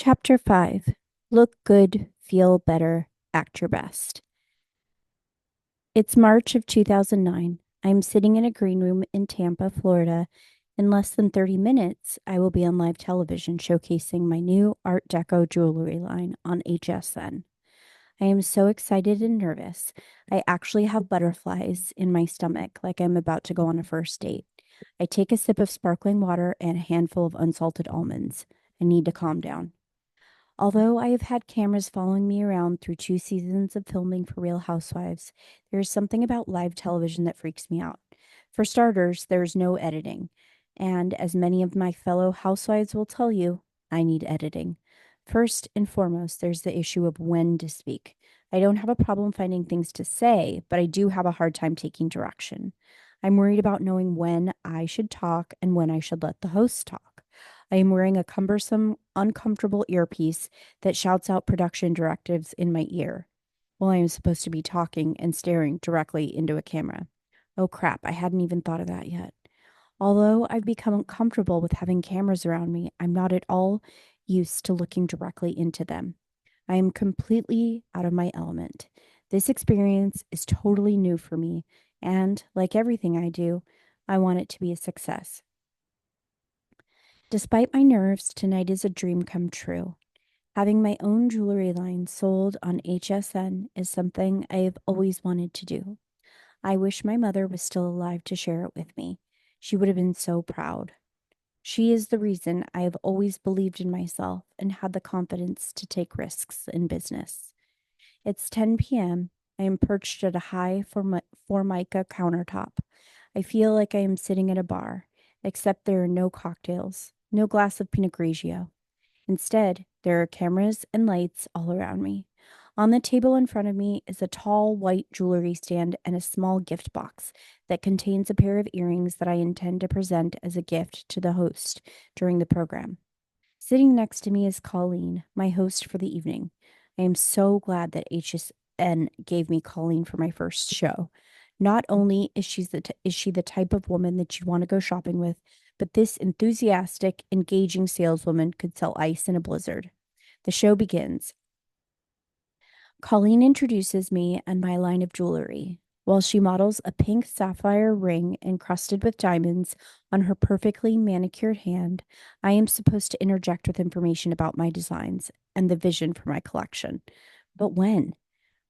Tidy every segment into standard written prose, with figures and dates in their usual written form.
Chapter 5. Look good, feel better, act your best. It's March of 2009. I'm sitting in a green room in Tampa, Florida. In less than 30 minutes, I will be on live television showcasing my new Art Deco jewelry line on HSN. I am so excited and nervous. I actually have butterflies in my stomach, like I'm about to go on a first date. I take a sip of sparkling water and a handful of unsalted almonds. I need to calm down. Although I have had cameras following me around through 2 seasons of filming for Real Housewives, there is something about live television that freaks me out. For starters, there is no editing. And as many of my fellow housewives will tell you, I need editing. First and foremost, there's the issue of when to speak. I don't have a problem finding things to say, but I do have a hard time taking direction. I'm worried about knowing when I should talk and when I should let the host talk. I am wearing a cumbersome, uncomfortable earpiece that shouts out production directives in my ear while I am supposed to be talking and staring directly into a camera. Oh crap, I hadn't even thought of that yet. Although I've become comfortable with having cameras around me, I'm not at all used to looking directly into them. I am completely out of my element. This experience is totally new for me, and like everything I do, I want it to be a success. Despite my nerves, tonight is a dream come true. Having my own jewelry line sold on HSN is something I have always wanted to do. I wish my mother was still alive to share it with me. She would have been so proud. She is the reason I have always believed in myself and had the confidence to take risks in business. It's 10 p.m. I am perched at a high formica countertop. I feel like I am sitting at a bar, except there are no cocktails, no glass of Pinot Grigio. Instead, there are cameras and lights all around me. On the table in front of me is a tall white jewelry stand and a small gift box that contains a pair of earrings that I intend to present as a gift to the host during the program. Sitting next to me is Colleen, my host for the evening. I am so glad that HSN gave me Colleen for my first show. Not only is she the type of woman that you want to go shopping with, but this enthusiastic, engaging saleswoman could sell ice in a blizzard. The show begins. Colleen introduces me and my line of jewelry, while she models a pink sapphire ring encrusted with diamonds on her perfectly manicured hand. I am supposed to interject with information about my designs and the vision for my collection. But when?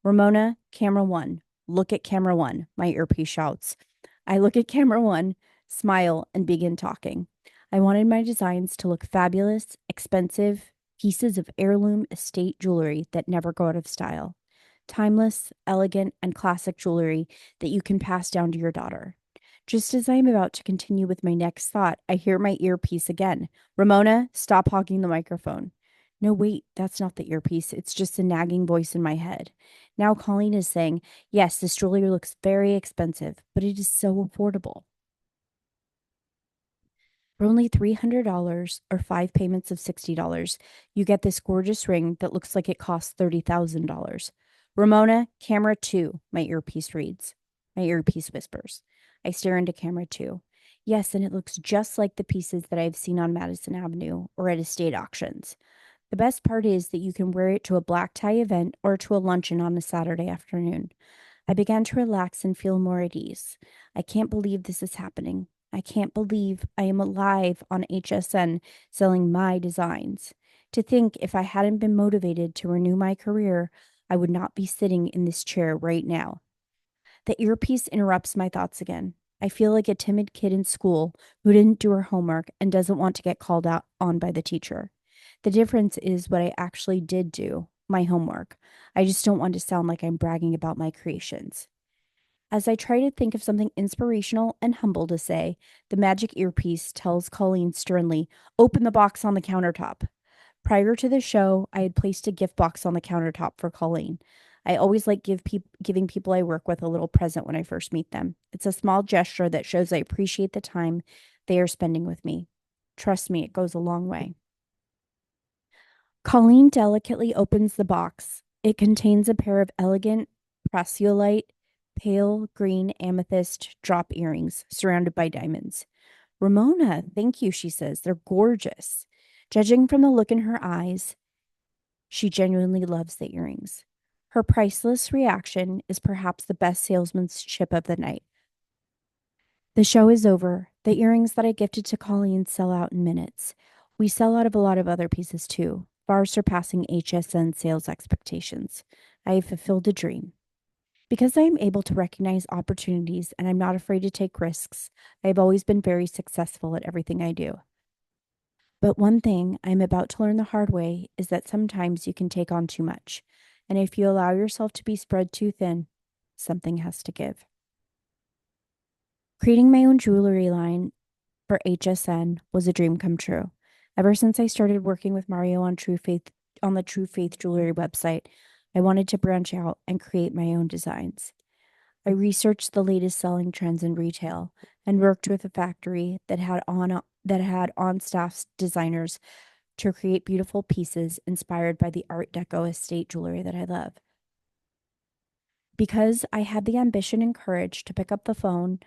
Ramona, camera one. Look at camera one, my earpiece shouts. I look at camera one, smile, and begin talking. I wanted my designs to look fabulous, expensive, pieces of heirloom estate jewelry that never go out of style. Timeless, elegant, and classic jewelry that you can pass down to your daughter. Just as I am about to continue with my next thought, I hear my earpiece again. Ramona, stop hogging the microphone. No, wait, that's not the earpiece. It's just a nagging voice in my head. Now Colleen is saying, yes, this jewelry looks very expensive, but it is so affordable. For only $300 or 5 payments of $60, you get this gorgeous ring that looks like it costs $30,000. Ramona, camera two, my earpiece reads. My earpiece whispers. I stare into camera two. Yes, and it looks just like the pieces that I've seen on Madison Avenue or at estate auctions. The best part is that you can wear it to a black tie event or to a luncheon on a Saturday afternoon. I began to relax and feel more at ease. I can't believe this is happening. I can't believe I am alive on HSN selling my designs. To think if I hadn't been motivated to renew my career, I would not be sitting in this chair right now. The earpiece interrupts my thoughts again. I feel like a timid kid in school who didn't do her homework and doesn't want to get called out on by the teacher. The difference is what I actually did do, my homework. I just don't want to sound like I'm bragging about my creations. As I try to think of something inspirational and humble to say, the magic earpiece tells Colleen sternly, open the box on the countertop. Prior to the show, I had placed a gift box on the countertop for Colleen. I always like giving people I work with a little present when I first meet them. It's a small gesture that shows I appreciate the time they are spending with me. Trust me, it goes a long way. Colleen delicately opens the box. It contains a pair of elegant prasiolite, pale green amethyst drop earrings surrounded by diamonds. Ramona, thank you, she says. They're gorgeous. Judging from the look in her eyes, She genuinely loves the earrings. Her priceless reaction is perhaps the best salesmanship of the night. The show is over. The earrings that I gifted to Colleen sell out in minutes. We sell out of a lot of other pieces too, far surpassing HSN sales expectations. I have fulfilled a dream. Because I am able to recognize opportunities and I'm not afraid to take risks, I have always been very successful at everything I do. But one thing I am about to learn the hard way is that sometimes you can take on too much. And if you allow yourself to be spread too thin, something has to give. Creating my own jewelry line for HSN was a dream come true. Ever since I started working with Mario on the True Faith Jewelry website, I wanted to branch out and create my own designs. I researched the latest selling trends in retail and worked with a factory that had on staff designers to create beautiful pieces inspired by the Art Deco estate jewelry that I love. Because I had the ambition and courage to pick up the phone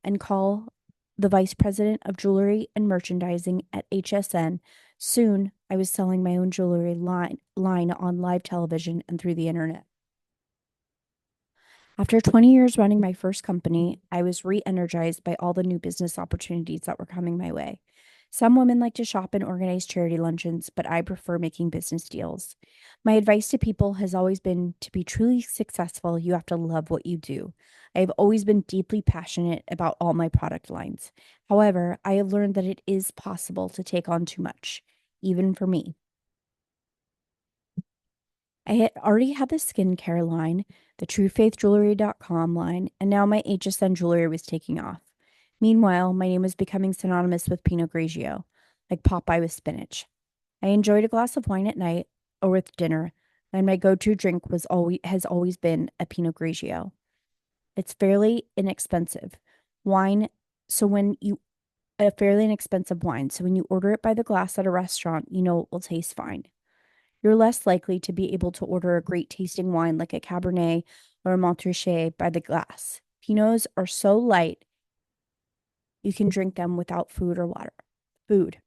and call the vice president of jewelry and merchandising at HSN, soon I was selling my own jewelry line on live television and through the internet. After 20 years running my first company, I was re energized by all the new business opportunities that were coming my way. Some women like to shop and organize charity luncheons, but I prefer making business deals. My advice to people has always been to be truly successful, you have to love what you do. I have always been deeply passionate about all my product lines. However, I have learned that it is possible to take on too much, even for me. I had already had the skincare line, the truefaithjewelry.com line, and now my HSN jewelry was taking off. Meanwhile, my name was becoming synonymous with Pinot Grigio, like Popeye with spinach. I enjoyed a glass of wine at night or with dinner, and my go-to drink has always been a Pinot Grigio. It's fairly inexpensive wine, so when you a fairly inexpensive wine, so when you order it by the glass at a restaurant, you know it will taste fine. You're less likely to be able to order a great tasting wine like a Cabernet or a Montrachet by the glass. Pinots are so light, you can drink them without food or water. Food.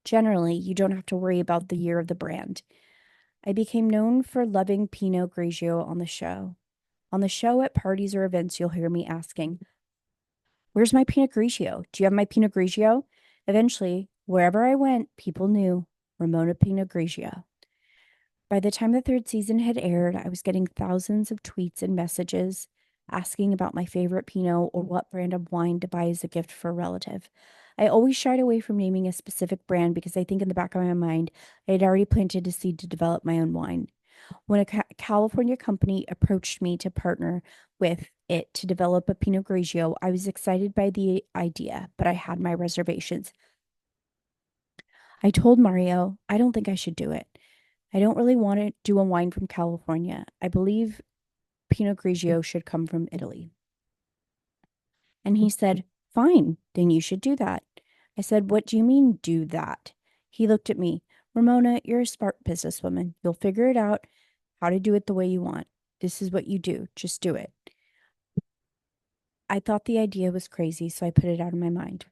Generally, you don't have to worry about the year of the brand. I became known for loving Pinot Grigio on the show. On the show, at parties or events, you'll hear me asking, "Where's my Pinot Grigio? Do you have my Pinot Grigio?" Eventually, wherever I went, people knew Ramona Pinot Grigio. By the time the third season had aired, I was getting thousands of tweets and messages asking about my favorite Pinot or what brand of wine to buy as a gift for a relative. I always shied away from naming a specific brand because I think in the back of my mind, I had already planted a seed to develop my own wine. When a California company approached me to partner with it to develop a Pinot Grigio, I was excited by the idea, but I had my reservations. I told Mario, I don't think I should do it. I don't really want to do a wine from California. I believe Pinot Grigio should come from Italy. And he said, "Fine, then you should do that." I said, "What do you mean, do that?" He looked at me. "Ramona, you're a smart businesswoman. You'll figure it out how to do it the way you want. This is what you do. Just do it." I thought the idea was crazy, so I put it out of my mind.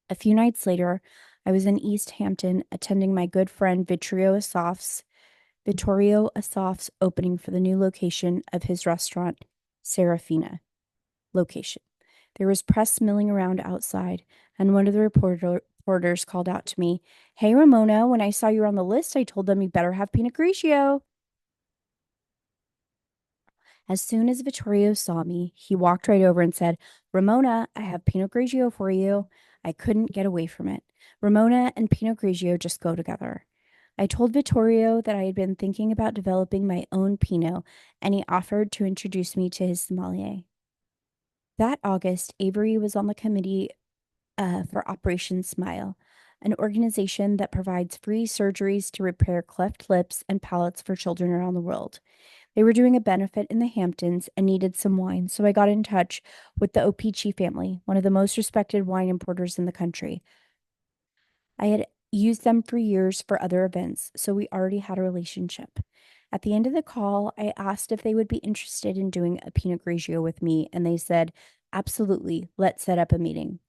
A few nights later, I was in East Hampton attending my good friend Vittorio Asaf's opening for the new location of his restaurant, Serafina location. There was press milling around outside, and one of the reporters called out to me, "Hey, Ramona, when I saw you were on the list, I told them you better have Pinot Grigio." As soon as Vittorio saw me, he walked right over and said, "Ramona, I have Pinot Grigio for you." I couldn't get away from it. Ramona and Pinot Grigio just go together. I told Vittorio that I had been thinking about developing my own Pinot, and he offered to introduce me to his sommelier. That August, Avery was on the committee for Operation Smile, an organization that provides free surgeries to repair cleft lips and palates for children around the world. They were doing a benefit in the Hamptons and needed some wine, so I got in touch with the Opici family, one of the most respected wine importers in the country. I had used them for years for other events, so we already had a relationship. At the end of the call, I asked if they would be interested in doing a Pinot Grigio with me, and they said, "Absolutely, let's set up a meeting."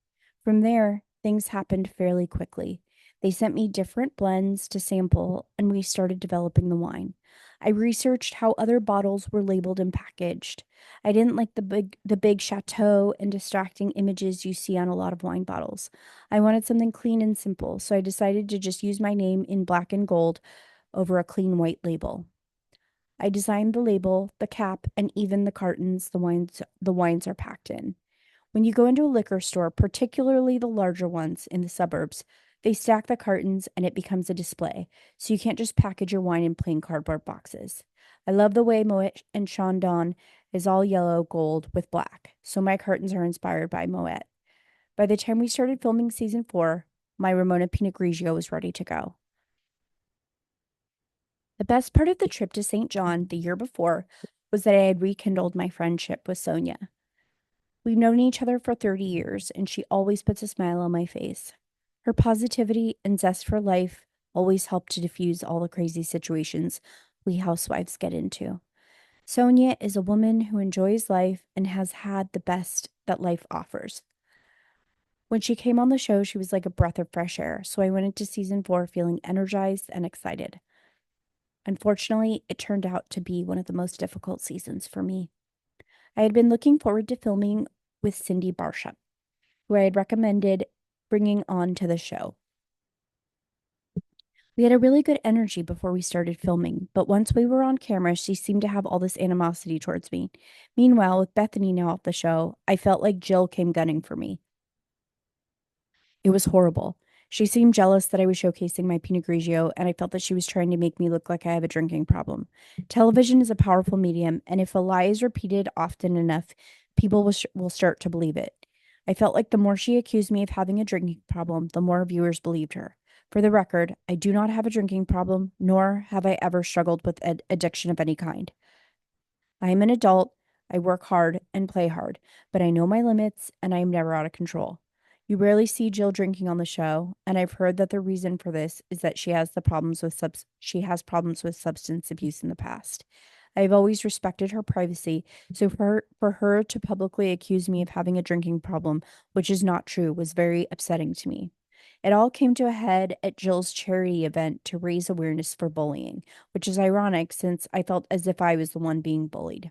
From there, things happened fairly quickly. They sent me different blends to sample, and we started developing the wine. I researched how other bottles were labeled and packaged. I didn't like the big chateau and distracting images you see on a lot of wine bottles. I wanted something clean and simple, so I decided to just use my name in black and gold over a clean white label. I designed the label, the cap, and even the cartons the wines are packed in. When you go into a liquor store, particularly the larger ones in the suburbs, they stack the cartons and it becomes a display, so you can't just package your wine in plain cardboard boxes. I love the way Moet and Chandon is all yellow gold with black, so my cartons are inspired by Moet. By the time we started filming season 4, my Ramona Pinot Grigio was ready to go. The best part of the trip to St. John the year before was that I had rekindled my friendship with Sonia. We've known each other for 30 years, and she always puts a smile on my face. Her positivity and zest for life always help to diffuse all the crazy situations we housewives get into. Sonia is a woman who enjoys life and has had the best that life offers. When she came on the show, she was like a breath of fresh air, so I went into season 4 feeling energized and excited. Unfortunately, it turned out to be one of the most difficult seasons for me. I had been looking forward to filming with Cindy Barsham, who I had recommended bringing on to the show. We had a really good energy before we started filming, but once we were on camera, she seemed to have all this animosity towards me. Meanwhile, with Bethany now off the show, I felt like Jill came gunning for me. It was horrible. She seemed jealous that I was showcasing my Pinot Grigio, and I felt that she was trying to make me look like I have a drinking problem. Television is a powerful medium, and if a lie is repeated often enough, people will start to believe it. I felt like the more she accused me of having a drinking problem, the more viewers believed her. For the record, I do not have a drinking problem, nor have I ever struggled with addiction of any kind. I am an adult, I work hard and play hard, but I know my limits and I am never out of control. You rarely see Jill drinking on the show, and I've heard that the reason for this is that she has problems with substance abuse in the past. I've always respected her privacy, so for her to publicly accuse me of having a drinking problem, which is not true, was very upsetting to me. It all came to a head at Jill's charity event to raise awareness for bullying, which is ironic since I felt as if I was the one being bullied.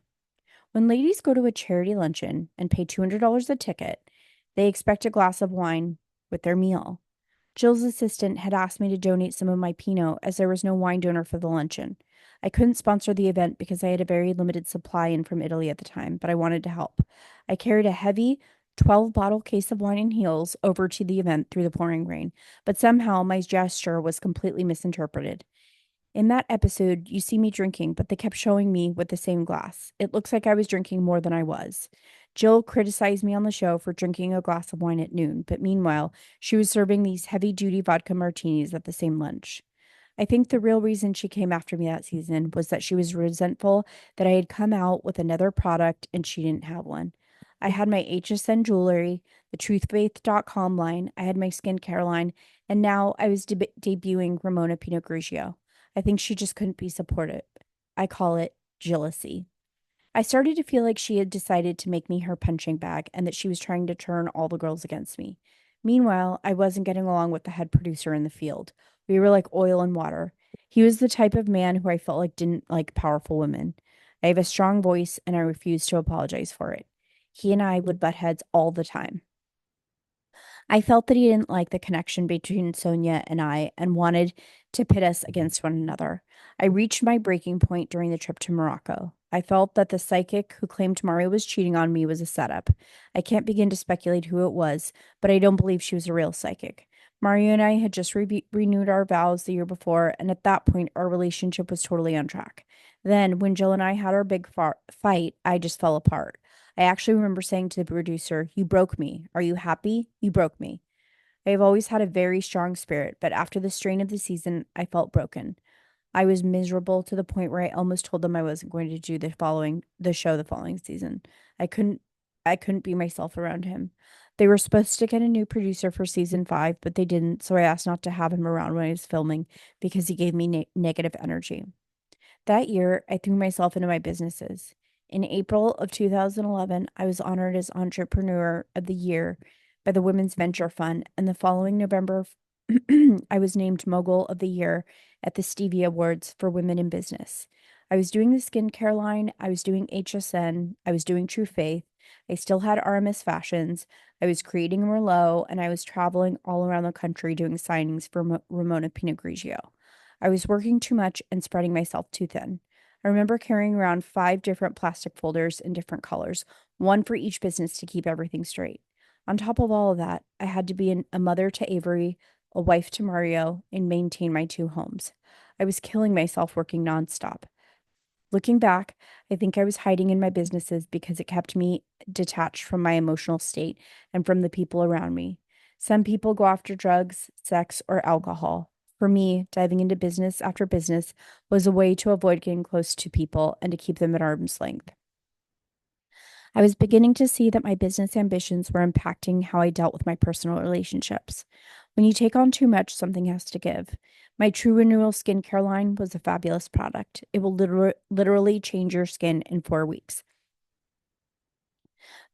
When ladies go to a charity luncheon and pay $200 a ticket, they expect a glass of wine with their meal. Jill's assistant had asked me to donate some of my Pinot as there was no wine donor for the luncheon. I couldn't sponsor the event because I had a very limited supply in from Italy at the time, but I wanted to help. I carried a heavy 12-bottle case of wine in heels over to the event through the pouring rain, but somehow my gesture was completely misinterpreted. In that episode, you see me drinking, but they kept showing me with the same glass. It looks like I was drinking more than I was. Jill criticized me on the show for drinking a glass of wine at noon, but meanwhile, she was serving these heavy duty vodka martinis at the same lunch. I think the real reason she came after me that season was that she was resentful that I had come out with another product and she didn't have one. I had my HSN jewelry, the truthfaith.com line, I had my skincare line, and now I was debuting Ramona Pinot Grigio. I think she just couldn't be supportive. I call it jealousy. I started to feel like she had decided to make me her punching bag and that she was trying to turn all the girls against me. Meanwhile, I wasn't getting along with the head producer in the field. We were like oil and water. He was the type of man who I felt like didn't like powerful women. I have a strong voice and I refuse to apologize for it. He and I would butt heads all the time. I felt that he didn't like the connection between Sonia and I and wanted to pit us against one another. I reached my breaking point during the trip to Morocco. I felt that the psychic who claimed Mario was cheating on me was a setup. I can't begin to speculate who it was, but I don't believe she was a real psychic. Mario and I had just renewed our vows the year before, and at that point, our relationship was totally on track. Then, when Jill and I had our big fight, I just fell apart. I actually remember saying to the producer, "You broke me. Are you happy? You broke me." I have always had a very strong spirit, but after the strain of the season, I felt broken. I was miserable to the point where I almost told them I wasn't going to do the show the following season. I couldn't I couldn't be myself around him. They were supposed to get a new producer for season 5, but they didn't, so I asked not to have him around when I was filming because he gave me negative energy. That year, I threw myself into my businesses. In April of 2011, I was honored as Entrepreneur of the Year by the Women's Venture Fund, and the following November I was named Mogul of the Year at the Stevie Awards for Women in Business. I was doing the skincare line, I was doing HSN, I was doing True Faith, I still had RMS Fashions, I was creating Merlot, and I was traveling all around the country doing signings for Ramona Pinot Grigio. I was working too much and spreading myself too thin. I remember carrying around 5 different plastic folders in different colors, one for each business to keep everything straight. On top of all of that, I had to be a mother to Avery, a wife to Mario, and maintain my 2 homes. I was killing myself working nonstop. Looking back, I think I was hiding in my businesses because it kept me detached from my emotional state and from the people around me. Some people go after drugs, sex, or alcohol. For me, diving into business after business was a way to avoid getting close to people and to keep them at arm's length. I was beginning to see that my business ambitions were impacting how I dealt with my personal relationships. When you take on too much, something has to give. My True Renewal skincare line was a fabulous product. It will literally change your skin in 4 weeks.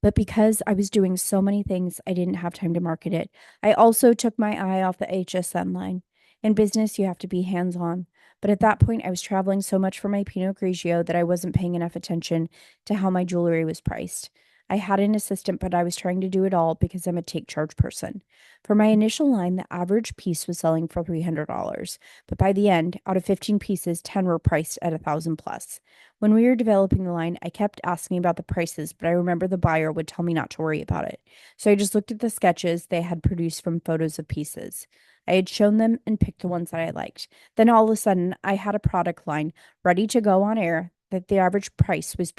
But because I was doing so many things, I didn't have time to market it. I also took my eye off the HSN line. In business, you have to be hands on. But at that point, I was traveling so much for my Pinot Grigio that I wasn't paying enough attention to how my jewelry was priced. I had an assistant, but I was trying to do it all because I'm a take charge person. For my initial line, the average piece was selling for $300. But by the end, out of 15 pieces, 10 were priced at 1,000 plus. When we were developing the line, I kept asking about the prices, but I remember the buyer would tell me not to worry about it. So I just looked at the sketches they had produced from photos of pieces. I had shown them and picked the ones that I liked. Then all of a sudden, I had a product line ready to go on air that the average piece was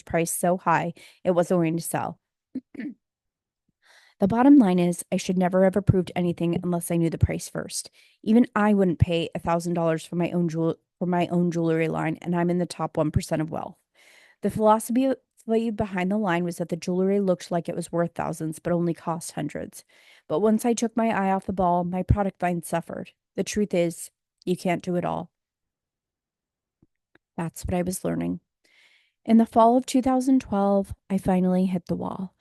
priced so high it wasn't going to sell. The bottom line is, I should never have approved anything unless I knew the price first. Even I wouldn't pay $1,000 for my own jewelry line, and I'm in the top 1% of wealth. The philosophy behind the line was that the jewelry looked like it was worth thousands, but only cost hundreds. But once I took my eye off the ball, my product line suffered. The truth is, you can't do it all. That's what I was learning. In the fall of 2012, I finally hit the wall.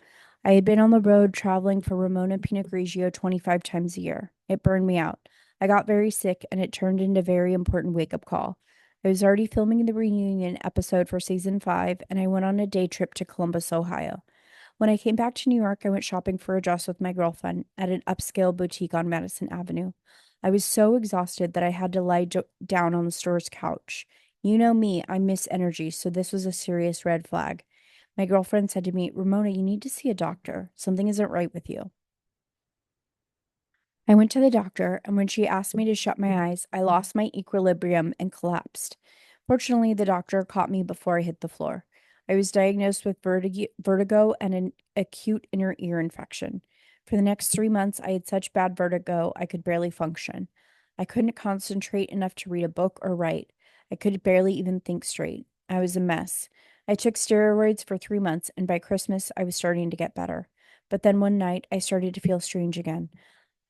I had been on the road traveling for Ramona Pinot Grigio 25 times a year. It burned me out. I got very sick, and it turned into a very important wake up call. I was already filming the reunion episode for season 5, and I went on a day trip to Columbus, Ohio. When I came back to New York, I went shopping for a dress with my girlfriend at an upscale boutique on Madison Avenue. I was so exhausted that I had to lie down on the store's couch. You know me, I miss energy, so this was a serious red flag. My girlfriend said to me, Ramona, you need to see a doctor. Something isn't right with you. I went to the doctor, and when she asked me to shut my eyes, I lost my equilibrium and collapsed. Fortunately, the doctor caught me before I hit the floor. I was diagnosed with vertigo and an acute inner ear infection. For the next 3 months, I had such bad vertigo I could barely function. I couldn't concentrate enough to read a book or write. I could barely even think straight. I was a mess. I took steroids for 3 months, and by Christmas, I was starting to get better. But then one night, I started to feel strange again.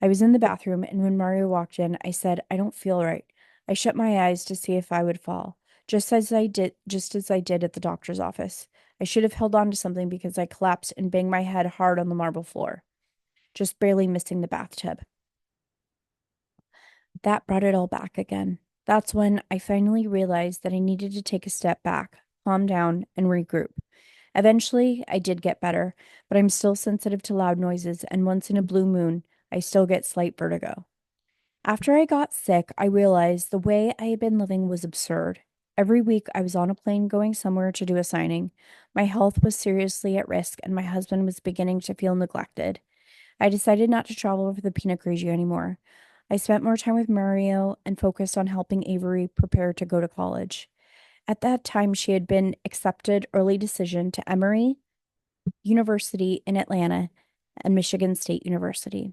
I was in the bathroom, and when Mario walked in, I said, I don't feel right. I shut my eyes to see if I would fall, just as I did at the doctor's office. I should have held on to something because I collapsed and banged my head hard on the marble floor, just barely missing the bathtub. That brought it all back again. That's when I finally realized that I needed to take a step back, calm down, and regroup. Eventually, I did get better, but I'm still sensitive to loud noises, and once in a blue moon, I still get slight vertigo. After I got sick, I realized the way I had been living was absurd. Every week, I was on a plane going somewhere to do a signing. My health was seriously at risk, and my husband was beginning to feel neglected. I decided not to travel for the Pinot Grigio anymore. I spent more time with Mario and focused on helping Avery prepare to go to college. At that time, she had been accepted early decision to Emory University in Atlanta and Michigan State University.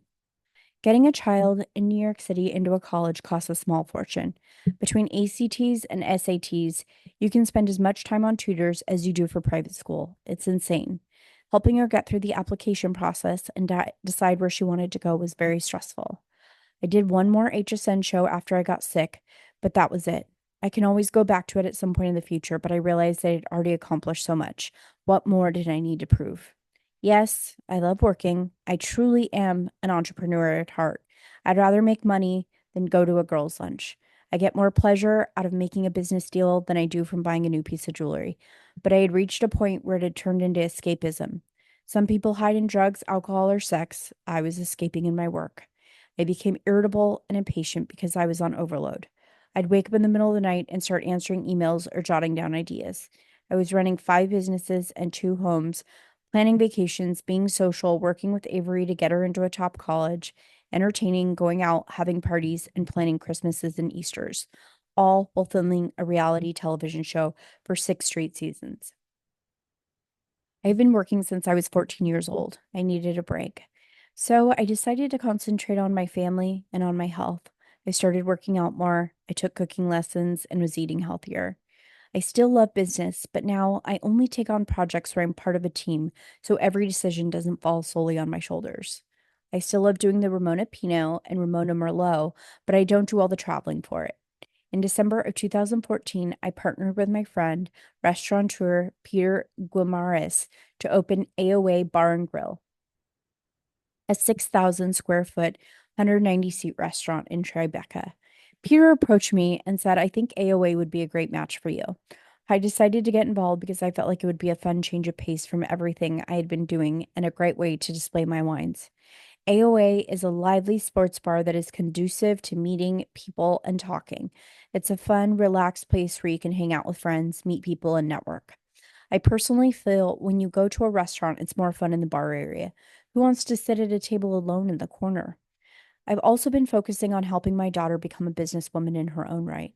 Getting a child in New York City into a college costs a small fortune. Between ACTs and SATs, you can spend as much time on tutors as you do for private school. It's insane. Helping her get through the application process and decide where she wanted to go was very stressful. I did one more HSN show after I got sick, but that was it. I can always go back to it at some point in the future, but I realized that I'd already accomplished so much. What more did I need to prove? Yes, I love working. I truly am an entrepreneur at heart, I'd rather make money than go to a girl's lunch. I get more pleasure out of making a business deal than I do from buying a new piece of jewelry. But I had reached a point where it had turned into escapism. Some people hide in drugs, alcohol, or sex. I was escaping in my work. I became irritable and impatient because I was on overload. I'd wake up in the middle of the night and start answering emails or jotting down ideas. I was running 5 businesses and 2 homes, planning vacations, being social, working with Avery to get her into a top college, entertaining, going out, having parties, and planning Christmases and Easters, all while filming a reality television show for 6 straight seasons. I've been working since I was 14 years old. I needed a break. So I decided to concentrate on my family and on my health. I started working out more. I took cooking lessons and was eating healthier. I still love business, but now I only take on projects where I'm part of a team, so every decision doesn't fall solely on my shoulders. I still love doing the Ramona Pinot and Ramona Merlot, but I don't do all the traveling for it. In December of 2014, I partnered with my friend, restaurateur Peter Guimares, to open AOA Bar and Grill, a 6,000 square foot, 190-seat restaurant in Tribeca. Peter approached me and said, I think AOA would be a great match for you. I decided to get involved because I felt like it would be a fun change of pace from everything I had been doing and a great way to display my wines. AOA is a lively sports bar that is conducive to meeting people and talking. It's a fun, relaxed place where you can hang out with friends, meet people, and network. I personally feel when you go to a restaurant, it's more fun in the bar area. Who wants to sit at a table alone in the corner? I've also been focusing on helping my daughter become a businesswoman in her own right.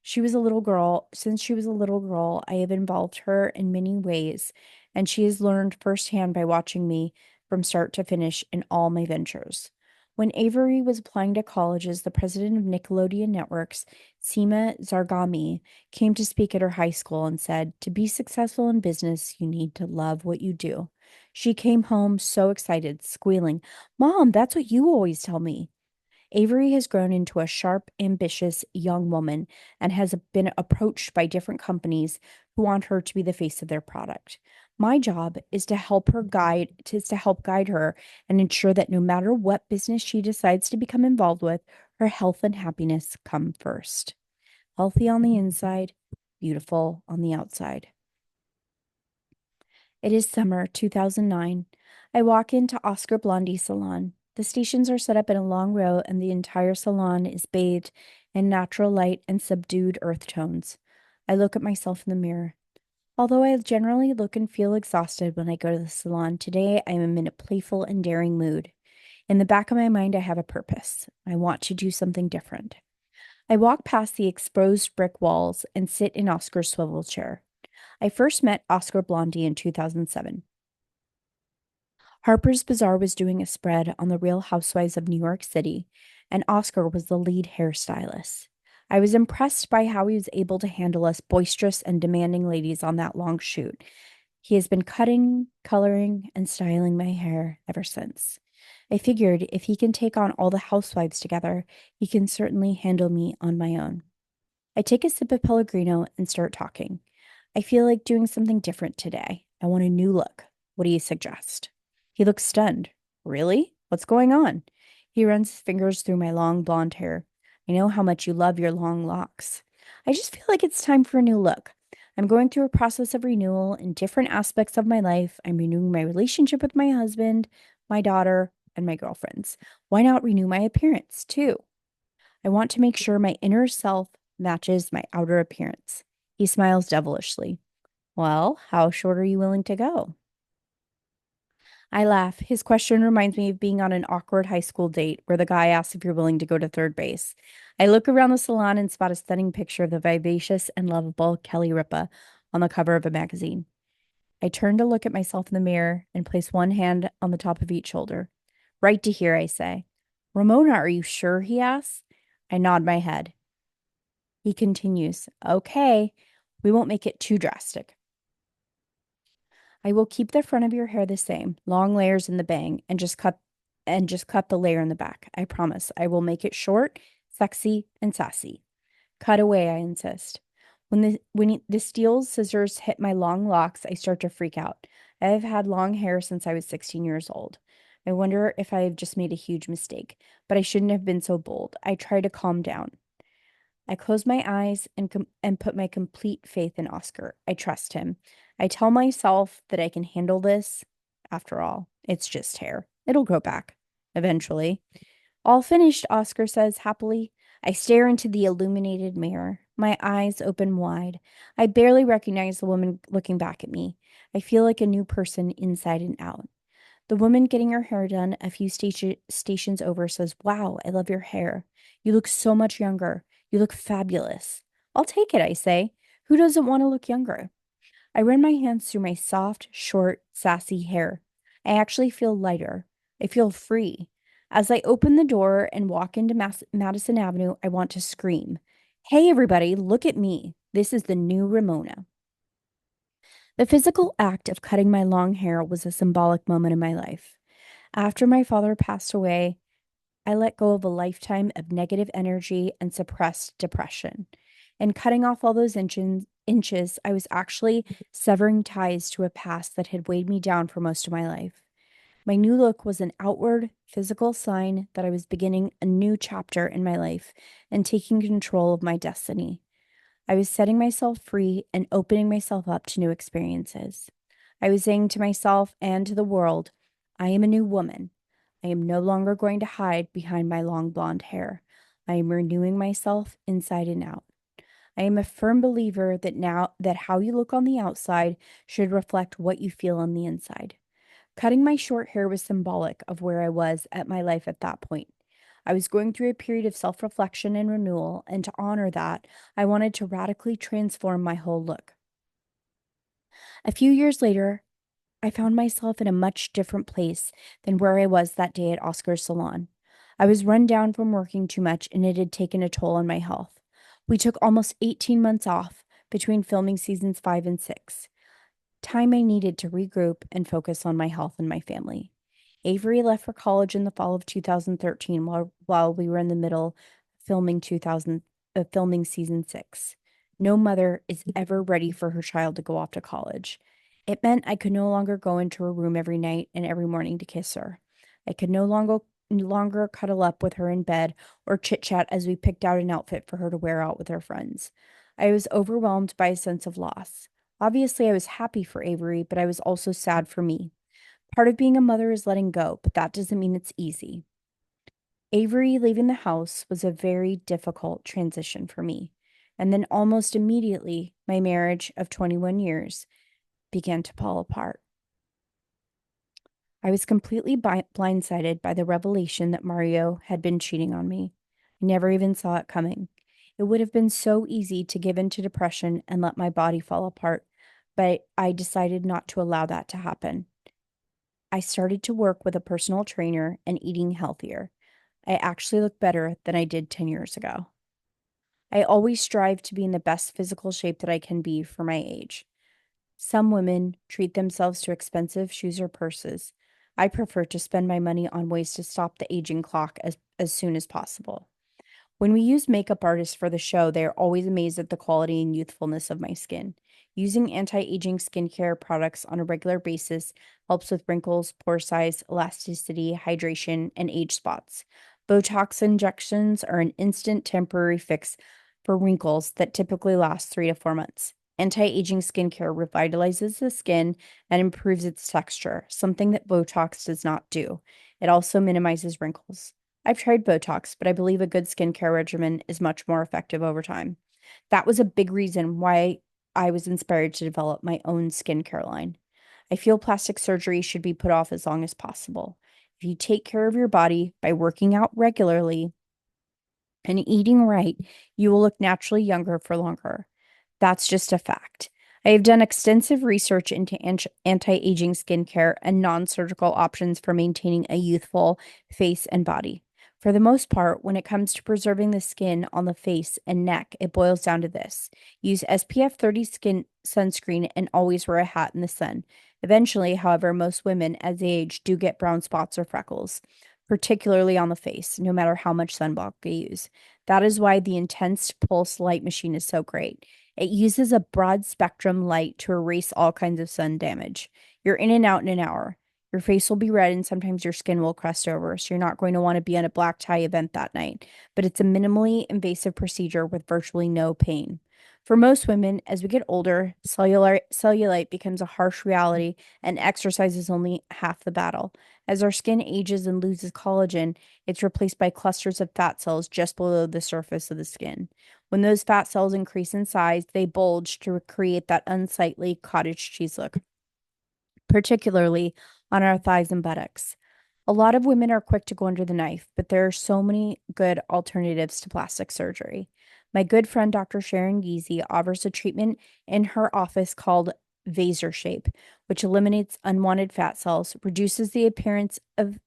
Since she was a little girl, I have involved her in many ways, and she has learned firsthand by watching me from start to finish in all my ventures. When Avery was applying to colleges, the president of Nickelodeon Networks, Seema Zargami, came to speak at her high school and said, to be successful in business, you need to love what you do. She came home so excited, squealing, Mom, that's what you always tell me. Avery has grown into a sharp, ambitious young woman and has been approached by different companies who want her to be the face of their product. My job is to help guide her and ensure that no matter what business she decides to become involved with, her health and happiness come first. Healthy on the inside, beautiful on the outside. It is summer 2009. I walk into Oscar Blondie's salon. The stations are set up in a long row, and the entire salon is bathed in natural light and subdued earth tones. I look at myself in the mirror. Although I generally look and feel exhausted when I go to the salon, today I am in a playful and daring mood. In the back of my mind, I have a purpose. I want to do something different. I walk past the exposed brick walls and sit in Oscar's swivel chair. I first met Oscar Blondie in 2007. Harper's Bazaar was doing a spread on the Real Housewives of New York City, and Oscar was the lead hairstylist. I was impressed by how he was able to handle us boisterous and demanding ladies on that long shoot. He has been cutting, coloring, and styling my hair ever since. I figured if he can take on all the housewives together, he can certainly handle me on my own. I take a sip of Pellegrino and start talking. I feel like doing something different today. I want a new look. What do you suggest? He looks stunned. Really? What's going on? He runs his fingers through my long blonde hair. I know how much you love your long locks. I just feel like it's time for a new look. I'm going through a process of renewal in different aspects of my life. I'm renewing my relationship with my husband, my daughter, and my girlfriends. Why not renew my appearance too? I want to make sure my inner self matches my outer appearance. He smiles devilishly. Well, how short are you willing to go? I laugh. His question reminds me of being on an awkward high school date where the guy asks if you're willing to go to third base. I look around the salon and spot a stunning picture of the vivacious and lovable Kelly Ripa on the cover of a magazine. I turn to look at myself in the mirror and place one hand on the top of each shoulder. Right to here, I say. Ramona, are you sure? He asks. I nod my head. He continues, okay, we won't make it too drastic. I will keep the front of your hair the same, long layers in the bang, and just cut the layer in the back. I promise. I will make it short, sexy, and sassy. Cut away, I insist. When the steel scissors hit my long locks, I start to freak out. I have had long hair since I was 16 years old. I wonder if I have just made a huge mistake, but I shouldn't have been so bold. I try to calm down. I close my eyes and put my complete faith in Oscar. I trust him. I tell myself that I can handle this. After all, it's just hair. It'll grow back eventually. All finished, Oscar says happily. I stare into the illuminated mirror, my eyes open wide. I barely recognize the woman looking back at me. I feel like a new person inside and out. The woman getting her hair done a few stations over says, "Wow, I love your hair. You look so much younger. You look fabulous." "I'll take it," I say. Who doesn't want to look younger? I run my hands through my soft, short, sassy hair. I actually feel lighter. I feel free. As I open the door and walk into Madison Avenue, I want to scream, "Hey, everybody, look at me. This is the new Ramona." The physical act of cutting my long hair was a symbolic moment in my life. After my father passed away, I let go of a lifetime of negative energy and suppressed depression. And cutting off all those inches, I was actually severing ties to a past that had weighed me down for most of my life. My new look was an outward, physical sign that I was beginning a new chapter in my life and taking control of my destiny. I was setting myself free and opening myself up to new experiences. I was saying to myself and to the world, I am a new woman. I am no longer going to hide behind my long blonde hair. I am renewing myself inside and out. I am a firm believer that how you look on the outside should reflect what you feel on the inside. Cutting my short hair was symbolic of where I was at my life at that point. I was going through a period of self reflection and renewal, and to honor that, I wanted to radically transform my whole look. A few years later, I found myself in a much different place than where I was that day at Oscar's salon. I was run down from working too much, and it had taken a toll on my health. We took almost 18 months off between filming seasons 5 and 6, time I needed to regroup and focus on my health and my family. Avery left for college in the fall of 2013 while we were in the middle filming season 6. No mother is ever ready for her child to go off to college. It meant I could no longer go into her room every night and every morning to kiss her. I could no longer cuddle up with her in bed or chit chat as we picked out an outfit for her to wear out with her friends. I was overwhelmed by a sense of loss. Obviously, I was happy for Avery, but I was also sad for me. Part of being a mother is letting go, but that doesn't mean it's easy. Avery leaving the house was a very difficult transition for me. And then almost immediately, my marriage of 21 years began to fall apart. I was completely blindsided by the revelation that Mario had been cheating on me. I never even saw it coming. It would have been so easy to give in to depression and let my body fall apart, but I decided not to allow that to happen. I started to work with a personal trainer and eating healthier. I actually look better than I did 10 years ago. I always strive to be in the best physical shape that I can be for my age. Some women treat themselves to expensive shoes or purses. I prefer to spend my money on ways to stop the aging clock as soon as possible. When we use makeup artists for the show, they are always amazed at the quality and youthfulness of my skin. Using anti aging skincare products on a regular basis helps with wrinkles, pore size, elasticity, hydration, and age spots. Botox injections are an instant temporary fix for wrinkles that typically last 3 to 4 months. Anti aging skincare revitalizes the skin and improves its texture, something that Botox does not do. It also minimizes wrinkles. I've tried Botox, but I believe a good skincare regimen is much more effective over time. That was a big reason why I was inspired to develop my own skincare line. I feel plastic surgery should be put off as long as possible. If you take care of your body by working out regularly and eating right, you will look naturally younger for longer. That's just a fact. I have done extensive research into anti aging skincare and non surgical options for maintaining a youthful face and body. For the most part, when it comes to preserving the skin on the face and neck, it boils down to this: use SPF 30 skin sunscreen and always wear a hat in the sun. Eventually, however, most women as they age do get brown spots or freckles, particularly on the face, no matter how much sunblock they use. That is why the Intense Pulse Light Machine is so great. It uses a broad spectrum light to erase all kinds of sun damage. You're in and out in an hour. Your face will be red and sometimes your skin will crust over, so you're not going to want to be on a black tie event that night. But it's a minimally invasive procedure with virtually no pain. For most women, as we get older, cellulite becomes a harsh reality and exercise is only half the battle. As our skin ages and loses collagen, it's replaced by clusters of fat cells just below the surface of the skin. When those fat cells increase in size, they bulge to create that unsightly cottage cheese look, particularly on our thighs and buttocks. A lot of women are quick to go under the knife, but there are so many good alternatives to plastic surgery. My good friend Dr. Sharon Giese offers a treatment in her office called Vaser Shape, which eliminates unwanted fat cells, reduces the appearance of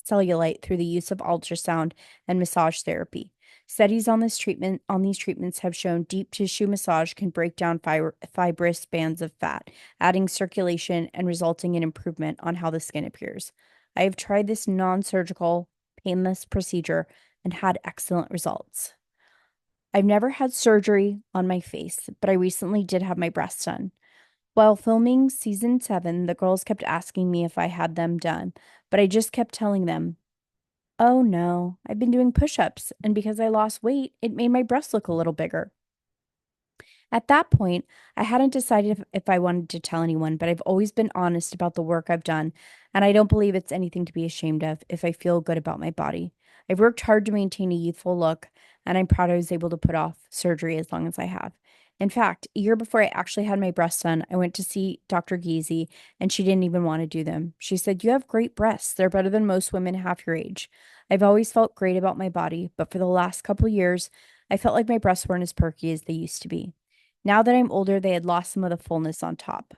cellulite through the use of ultrasound and massage therapy. Studies on these treatments have shown deep tissue massage can break down fibrous bands of fat, adding circulation and resulting in improvement on how the skin appears. I have tried this non-surgical, painless procedure and had excellent results. I've never had surgery on my face, but I recently did have my breasts done. While filming season 7, the girls kept asking me if I had them done, but I just kept telling them, oh no, I've been doing push ups, and because I lost weight, it made my breasts look a little bigger. At that point, I hadn't decided if I wanted to tell anyone, but I've always been honest about the work I've done, and I don't believe it's anything to be ashamed of if I feel good about my body. I've worked hard to maintain a youthful look, and I'm proud I was able to put off surgery as long as I have. In fact, a year before I actually had my breasts done, I went to see Dr. Giese, and she didn't even want to do them. She said, "You have great breasts. They're better than most women half your age." I've always felt great about my body, but for the last couple years, I felt like my breasts weren't as perky as they used to be. Now that I'm older, they had lost some of the fullness on top.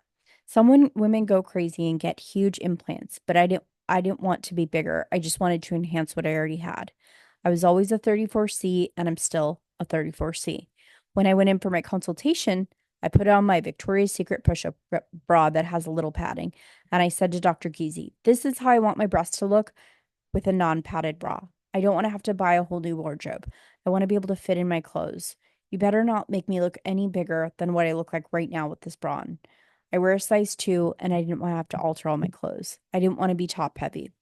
Women go crazy and get huge implants, but I didn't want to be bigger. I just wanted to enhance what I already had. I was always a 34C and I'm still a 34C. When I went in for my consultation, I put on my Victoria's Secret push-up bra that has a little padding, and I said to Dr. Giese, "This is how I want my breasts to look with a non-padded bra. I don't want to have to buy a whole new wardrobe. I want to be able to fit in my clothes. You better not make me look any bigger than what I look like right now with this bra on." I wear a size 2 and I didn't want to have to alter all my clothes. I didn't want to be top heavy.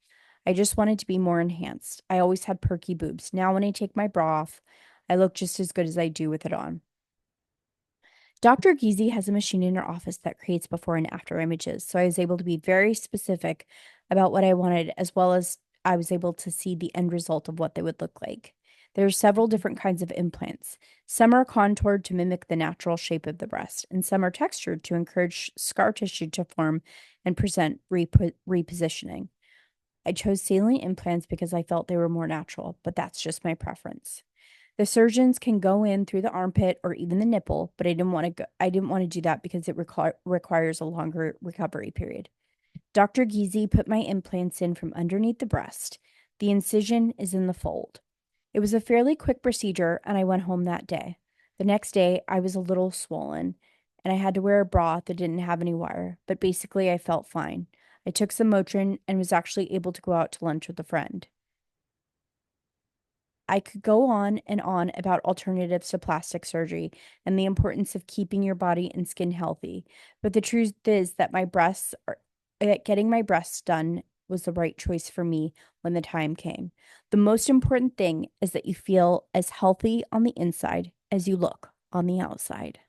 I just wanted to be more enhanced. I always had perky boobs. Now when I take my bra off, I look just as good as I do with it on. Dr. Giese has a machine in her office that creates before and after images, so I was able to be very specific about what I wanted, as well as I was able to see the end result of what they would look like. There are several different kinds of implants. Some are contoured to mimic the natural shape of the breast, and some are textured to encourage scar tissue to form and present repositioning. I chose saline implants because I felt they were more natural, but that's just my preference. The surgeons can go in through the armpit or even the nipple, but I didn't want to do that because it requires a longer recovery period. Dr. Giese put my implants in from underneath the breast. The incision is in the fold. It was a fairly quick procedure, and I went home that day. The next day, I was a little swollen, and I had to wear a bra that didn't have any wire, but basically, I felt fine. I took some Motrin and was actually able to go out to lunch with a friend. I could go on and on about alternatives to plastic surgery and the importance of keeping your body and skin healthy. But the truth is that getting my breasts done was the right choice for me when the time came. The most important thing is that you feel as healthy on the inside as you look on the outside.